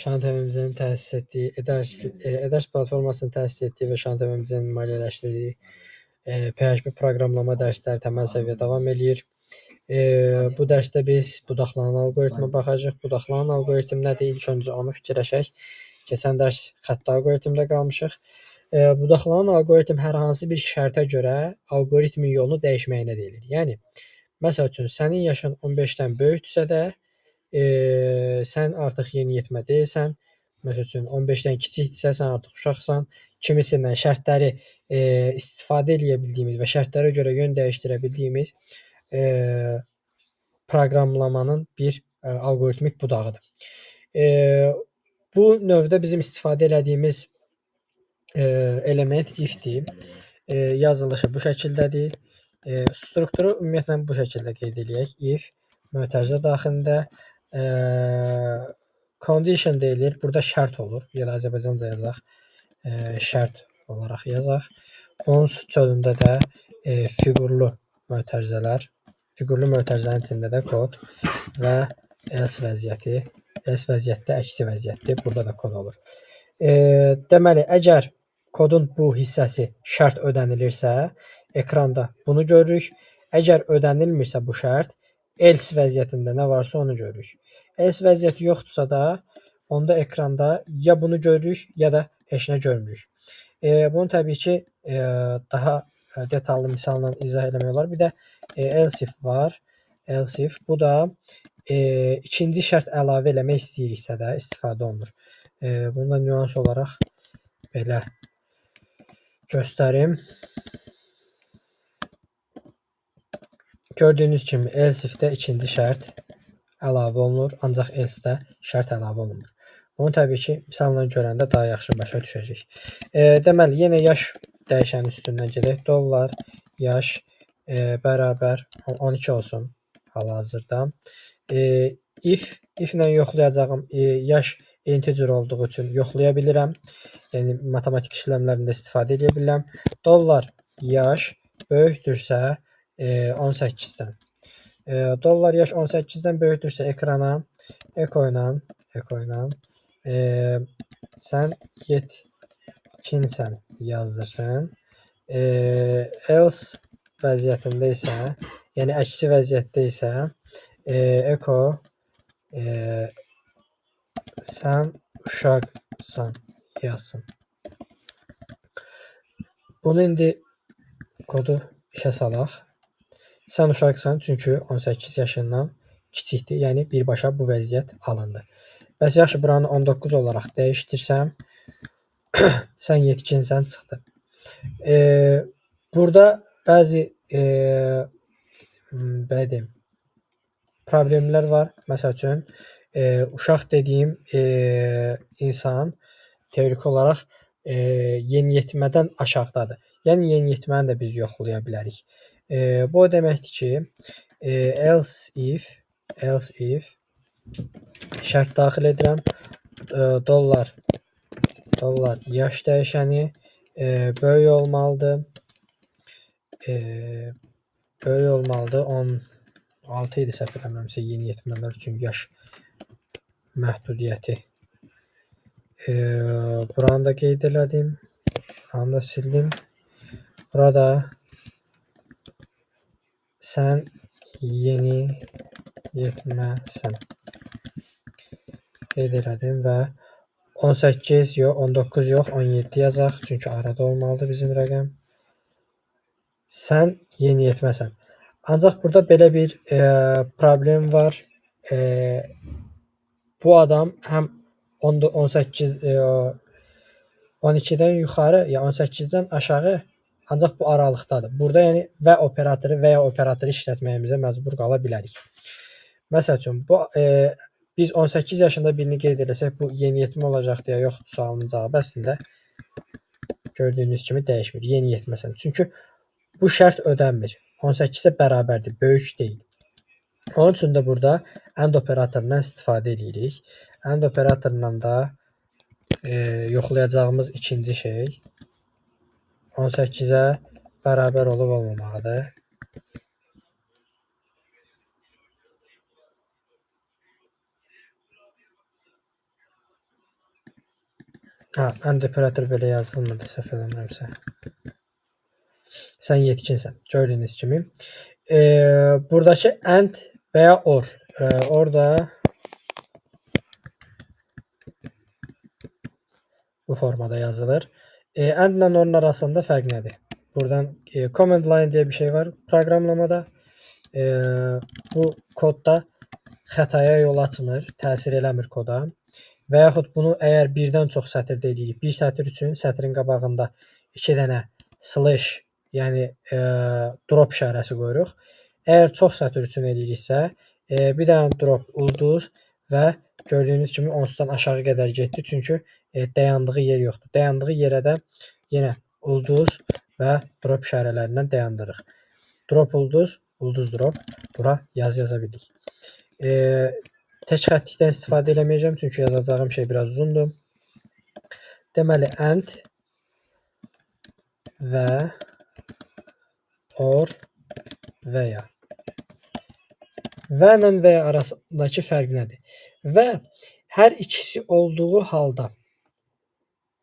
Şantəmimizin təsis etdiyi EDARS platformasının təsis etdiyi və Şantəmimizin maliyyələşdirdiyi PHP proqramlama dərsləri təməl səviyyə davam eləyir. Bu dərsdə biz budaqlanan alqoritmə baxacağıq. Budaqlanan alqoritm nədir? İlk öncə onu fikirləşək. Keçən dərs xətti alqoritmdə qalmışıq. Budaqlanan alqoritm hər hansı bir şərtə görə alqoritmin yolunu dəyişməyinə deyilir. Yəni, məsəl üçün, sənin yaşın 15-dən böyükdürsə də, sən artıq yeniyetmə deyilsən. Məsəl üçün, 15-dən kiçikdirsə, sən artıq uşaqsan. Kimisindən şərtləri istifadə edə bildiyimiz və şərtlərə görə yön dəyişdirə bildiyimiz proqramlamanın bir alqoritmik budağıdır. Bu növdə bizim istifadə elədiyimiz element if-dir. Yazılışı bu şəkildədir. Strukturu ümumiyyətlə bu şəkildə qeyd eləyək. If mötərizə daxilində condition deyilir. Burada şərt olur. Ya da Azərbaycanca yazaq. Şərt olaraq yazaq. Bunun sözündə də fiqurlu mötərizələr. Fiqurlu mötərizənin içində də kod və else vəziyyəti. Else vəziyyətdə əksi vəziyyətdir. Burada da kod olur. Deməli, əgər kodun bu hissəsi şərt ödənilirsə, ekranda bunu görürük. Əgər ödənilmirsə bu şərt, else vəziyyətində nə varsa onu görürük. Else vəziyyəti yoxdursa da, onda ekranda ya bunu görürük, ya da heç nə görmürük. Bunu təbii ki, daha detallı misalla izah eləmək olar. Bir də else if var. Else if, bu da ikinci şərt əlavə eləmək istəyiriksə də istifadə olunur. Bunu da nüans olaraq belə göstərim. Gördüyünüz kimi else if-də ikinci şərt əlavə olunur, ancaq else-də şərt əlavə olunmur. Bunu təbii ki, misalla görəndə daha yaxşı başa düşəcək. Deməli, yenə yaş dəyişənin üstündən gedək. Dollar yaş bərabər 12 olsun hal-hazırda. If ilə yoxlayacağım yaş integer olduğu üçün yoxlaya bilirəm. Yəni, matematik işləmlərində istifadə edə bilirəm. Dollar yaş böyükdürsə 18-dən. Dollar yaş 18-dən böyükdürsə ekrana eko ilə sən yetkinsən yazdırsın. Else vəziyyətində isə, yəni əksi vəziyyətdə isə eko sən uşaqsan yazsın. Bunu indi kodu işə salaq. Sən uşaqsan, çünki 18 yaşından kiçikdir. Yəni, birbaşa bu vəziyyət alındı. Bəs yaxşı, buranı 19 olaraq dəyişdirsəm, sən yetkinsən çıxdı. Burada bəzi problemlər var. Məsəl üçün, uşaq dediyim insan teorik olaraq yeniyetmədən aşağıdadır. Yəni, yeniyetməni də biz yoxlaya bilərik. Bu o deməkdir ki, else if şərt daxil edirəm. Dollar yaş dəyişəni böyük olmalıdır. Böyük olmalıdır. 16 idi səhv eləmirəmsə yeniyetmələr üçün yaş məhdudiyyəti. Buranı da qeyd elədim. Buranı da sildim. Burada sən yeniyetməsən qeyd elədim və 18 yox, 19 yox, 17 yazaq. Çünki arada olmalıdır bizim rəqəm. Sən yeniyetməsən. Ancaq burada belə bir problem var. Bu adam həm 12-dən yuxarı, ya 18-dən aşağı, ancaq bu aralıqdadır. Burada yəni və operatoru işlətməyimizə məcbur qala bilərik. Məsəl üçün, biz 18 yaşında birini qeyd eləsək, bu yeniyetmə olacaq deyə yox, sualının cavabı əslində gördüyünüz kimi dəyişmir. Yeniyetməsən. Çünki bu şərt ödənmir. 18-ə bərabərdir, böyük deyil. Onun üçün də burada AND operatorundan istifadə edirik. AND operatorundan da yoxlayacağımız ikinci şey 18-ə bərabər olub olmamağıdır. And operator belə yazılmırdı səhv eləmirəmsə. Sən yetkinsən. Gördüyünüz kimi. Buradakı and və ya or. Orada bu formada yazılır. And ilə orun arasında fərq nədir? Buradan command line diye bir şey var proqramlamada. Bu kodda xətaya yol açmır, təsir eləmir koda. Və yaxud bunu əgər birdən çox sətirdə edirik, bir sətr üçün sətrin qabağında 2 dənə slash, yəni drop işarəsi qoyuruq. Əgər çox sətr üçün ediriksə, bir dənə drop ulduz və gördüyünüz kimi onsuzdan aşağı qədər getdi. Çünki dayandığı yer yoxdur. Dayandığı yerə də yenə ulduz və drop işarələrindən dayandırırıq. Drop ulduz, ulduz drop. Bura yaza bildik. Tək xətlikdən istifadə eləməyəcəm, çünki yazacağım şey biraz uzundur. Deməli, and və or və ya. Və ilə və ya arasındakı fərq nədir? Və hər ikisi olduğu halda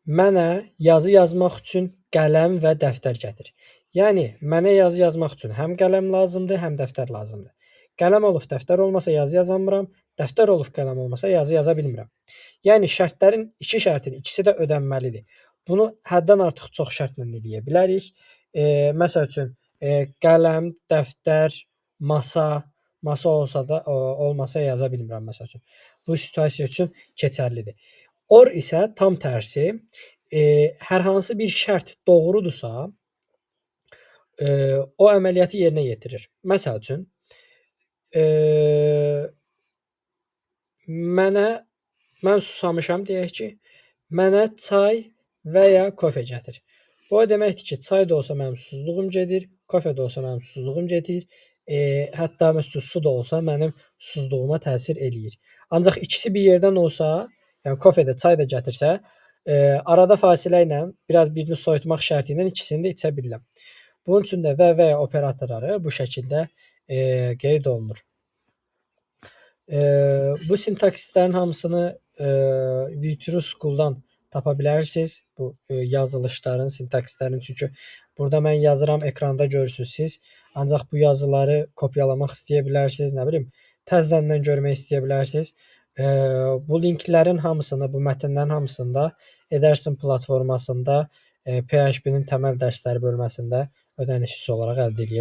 mənə yazı yazmaq üçün qələm və dəftər gətir. Yəni, mənə yazı yazmaq üçün həm qələm lazımdır, həm dəftər lazımdır. Qələm olub, dəftər olmasa yazı yazamıram, dəftər olub, qələm olmasa yazı yaza bilmirəm. Yəni, şərtlərin iki şərtin ikisi də ödənməlidir. Bunu həddən artıq çox şərtlə eləyə bilərik. Məsəl üçün, qələm, dəftər, masa olsa da olmasa yaza bilmirəm məsəl üçün. Bu situasiya üçün keçərlidir. Or isə tam tərsi, hər hansı bir şərt doğrudursa, o əməliyyatı yerinə yetirir. Məsəl üçün, mən susamışam deyək ki, mənə çay və ya kofe gətir. Bu o deməkdir ki, çay da olsa mənim susuzluğum gedir, kofe də olsa mənim susuzluğum gedir, hətta məsələn su da olsa mənim susuzluğuma təsir eləyir. Ancaq ikisi bir yerdən olsa, yəni kofe də, çay da gətirsə, arada fasilə ilə biraz birini soyutmaq şərti ilə ikisini də içə bilirəm. Bunun üçün də və ya operatorları bu şəkildə qeyd olunur. Bu sintaksislərin hamısını Virtual School-dan tapa bilərsiniz. Bu yazılışların, sintaksislərin. Çünki burada mən yazıram, ekranda görürsünüz siz. Ancaq bu yazıları kopyalamaq istəyə bilərsiniz, nə bilim, təzədən görmək istəyə bilərsiniz. Bu linklərin hamısını, bu mətnlərin hamısında Ederson platformasında PHP-nin təməl dərsləri bölməsində ödənişsiz olaraq əldə edə